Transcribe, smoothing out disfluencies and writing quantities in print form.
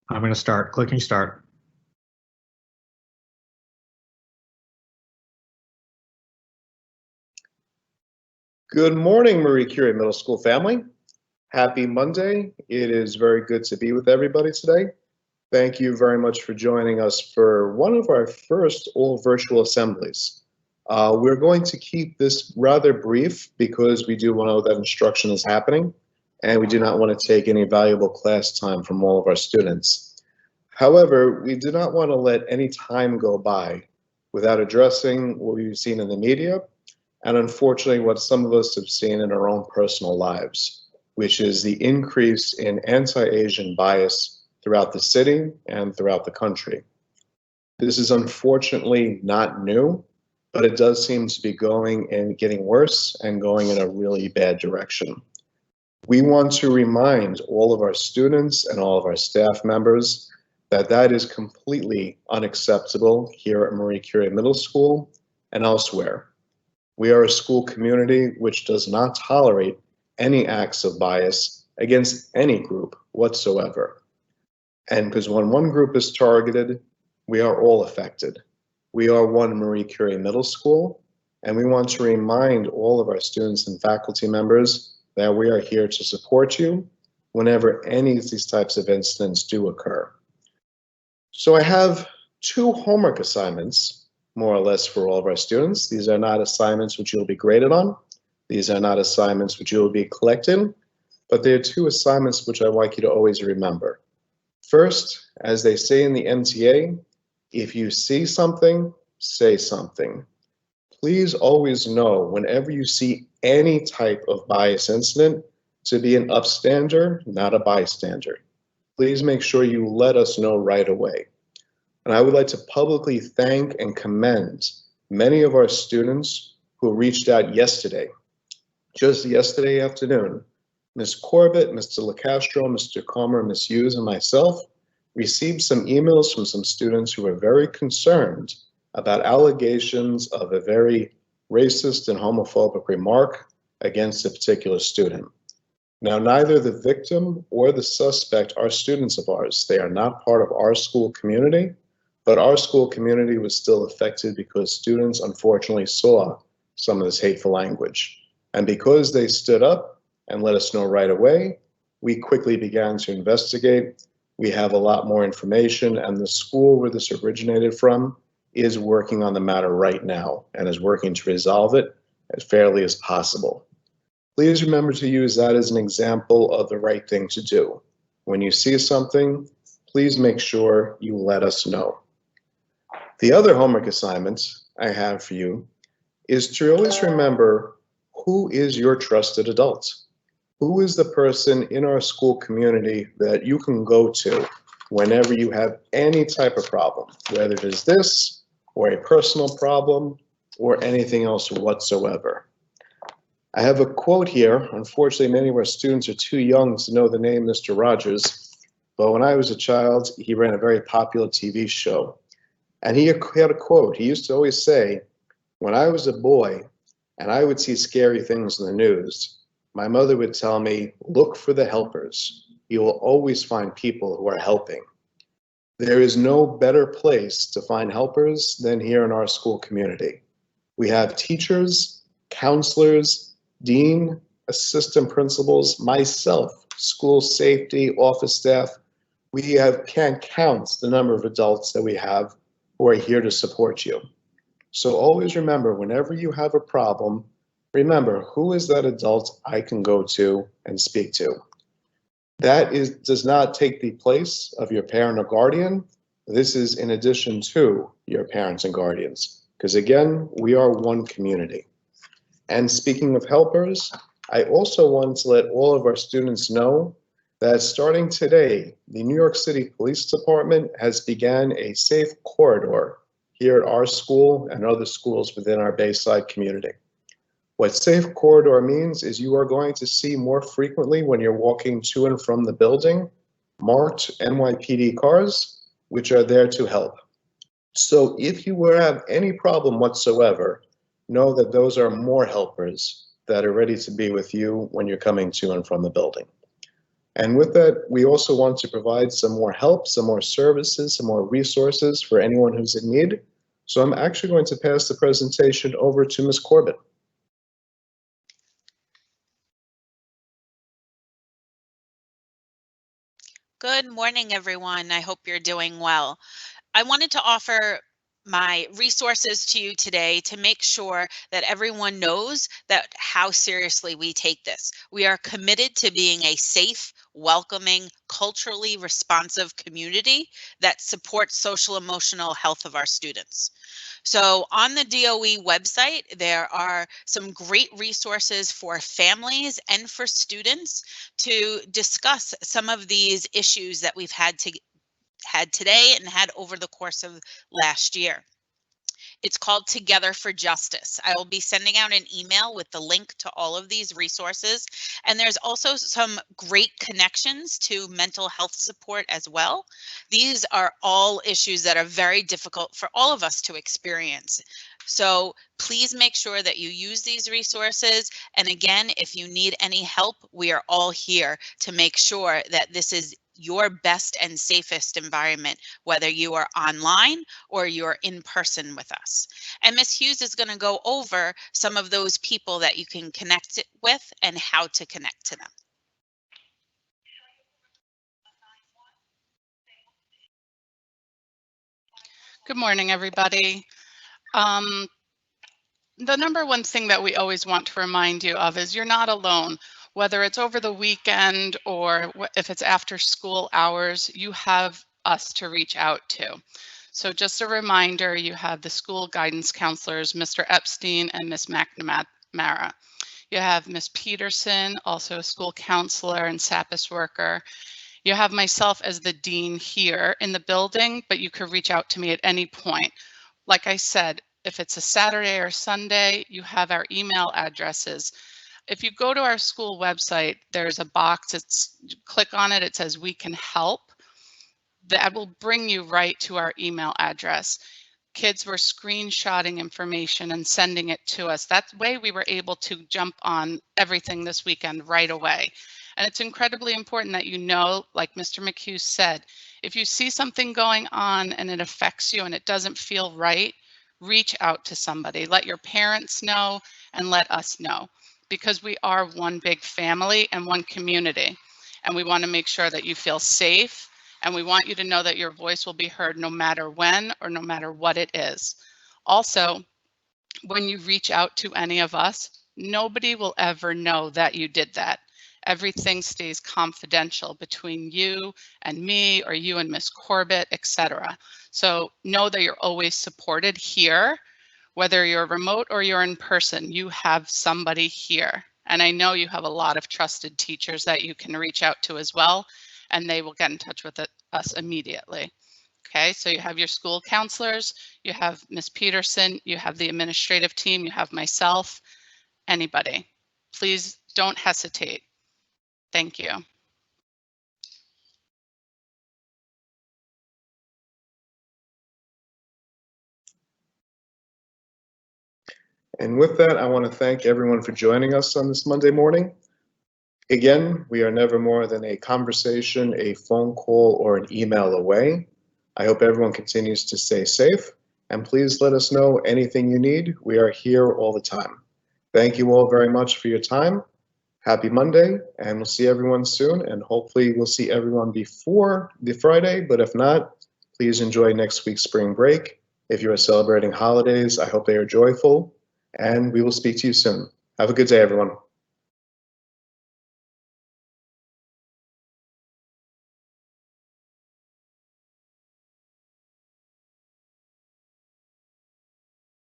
I'm going to start. Clicking start. Good morning, Marie Curie Middle School family. Happy Monday. It is very good to be with everybody today. Thank you very much for joining us for one of our first all virtual assemblies. We're going to keep this rather brief because we do know that instruction is happening and we do not want to take any valuable class time from all of our students. However, we do not want to let any time go by without addressing what we've seen in the media and unfortunately what some of us have seen in our own personal lives, which is the increase in anti-Asian bias throughout the city and throughout the country. This is unfortunately not new, but it does seem to be going and getting worse and going in a really bad direction. We want to remind all of our students and all of our staff members that that is completely unacceptable here at Marie Curie Middle School and elsewhere. We are a school community which does not tolerate any acts of bias against any group whatsoever. And because when one group is targeted, we are all affected. We are one Marie Curie Middle School, and we want to remind all of our students and faculty members that we are here to support you whenever any of these types of incidents do occur. So I have two homework assignments more or less for all of our students. These are not assignments which you'll be graded on. These are not assignments which you'll be collecting, but they are two assignments which I want you to always remember. First, as they say in the MTA, if you see something, say something. Please always know whenever you see any type of bias incident to be an upstander, not a bystander. Please make sure you let us know right away. And I would like to publicly thank and commend many of our students who reached out yesterday, just yesterday afternoon. Ms. Corbett, Mr. LaCastro, Mr. Comer, Ms. Hughes, and myself received some emails from some students who were very concerned about allegations of a very racist and homophobic remark against a particular student. Now, neither the victim or the suspect are students of ours. They are not part of our school community. But our school community was still affected because students unfortunately saw some of this hateful language. And because they stood up and let us know right away, we quickly began to investigate. We have a lot more information, and the school where this originated from is working on the matter right now and is working to resolve it as fairly as possible. Please remember to use that as an example of the right thing to do. When you see something, please make sure you let us know. The other homework assignment I have for you is to always remember who is your trusted adult. Who is the person in our school community that you can go to whenever you have any type of problem, whether it is this or a personal problem or anything else whatsoever. I have a quote here. Unfortunately, many of our students are too young to know the name Mr. Rogers, but when I was a child, he ran a very popular TV show. And he had a quote. He used to always say, when I was a boy and I would see scary things in the news, my mother would tell me, look for the helpers. You will always find people who are helping. There is no better place to find helpers than here in our school community. We have teachers, counselors, dean, assistant principals, myself, school safety, office staff. We can't count the number of adults that we have who are here to support you. So always remember, whenever you have a problem, remember who is that adult I can go to and speak to. That does not take the place of your parent or guardian. This is in addition to your parents and guardians, because again, we are one community. And speaking of helpers, I also want to let all of our students know that starting today, the New York City Police Department has begun a safe corridor here at our school and other schools within our Bayside community. What safe corridor means is you are going to see more frequently when you're walking to and from the building marked NYPD cars, which are there to help. So if you were to have any problem whatsoever, know that those are more helpers that are ready to be with you when you're coming to and from the building. And with that, we also want to provide some more help, some more services, some more resources for anyone who's in need. So I'm actually going to pass the presentation over to Ms. Corbett. Good morning, everyone. I hope you're doing well. I wanted to offer my resources to you today to make sure that everyone knows that how seriously we take this. We are committed to being a safe, welcoming, culturally responsive community that supports social emotional health of our students. So on the DOE website, there are some great resources for families and for students to discuss some of these issues that we've had today and had over the course of last year. It's called Together for Justice. I will be sending out an email with the link to all of these resources. And there's also some great connections to mental health support as well. These are all issues that are very difficult for all of us to experience. So please make sure that you use these resources. And again, if you need any help, we are all here to make sure that this is your best and safest environment, whether you are online or you're in person with us. And Ms. Hughes is going to go over some of those people that you can connect with and how to connect to them. Good morning, everybody. The number one thing that we always want to remind you of is you're not alone. Whether it's over the weekend or if it's after school hours, you have us to reach out to. So just a reminder, you have the school guidance counselors, Mr. Epstein and Ms. McNamara. You have Ms. Peterson, also a school counselor and SAPIS worker. You have myself as the dean here in the building, but you could reach out to me at any point. Like I said, if it's a Saturday or Sunday, you have our email addresses. If you go to our school website, there's a box, click on it, it says we can help. That will bring you right to our email address. Kids were screenshotting information and sending it to us. That way we were able to jump on everything this weekend right away. And it's incredibly important that you know, like Mr. McHugh said, if you see something going on and it affects you and it doesn't feel right, reach out to somebody. Let your parents know and let us know, because we are one big family and one community. And we want to make sure that you feel safe. And we want you to know that your voice will be heard no matter when or no matter what it is. Also, when you reach out to any of us, nobody will ever know that you did that. Everything stays confidential between you and me, or you and Miss Corbett, etc. So know that you're always supported here, whether you're remote or you're in person, you have somebody here. And I know you have a lot of trusted teachers that you can reach out to as well, and they will get in touch with us immediately. Okay, so you have your school counselors, you have Ms. Peterson, you have the administrative team, you have myself, anybody. Please don't hesitate. Thank you. And with that, I want to thank everyone for joining us on this Monday morning. Again, we are never more than a conversation, a phone call, or an email away. I hope everyone continues to stay safe, and please let us know anything you need. We are here all the time. Thank you all very much for your time. Happy Monday, and we'll see everyone soon, and hopefully we'll see everyone before the Friday, but if not, please enjoy next week's spring break. If you are celebrating holidays, I hope they are joyful, and we will speak to you soon. Have a good day, everyone.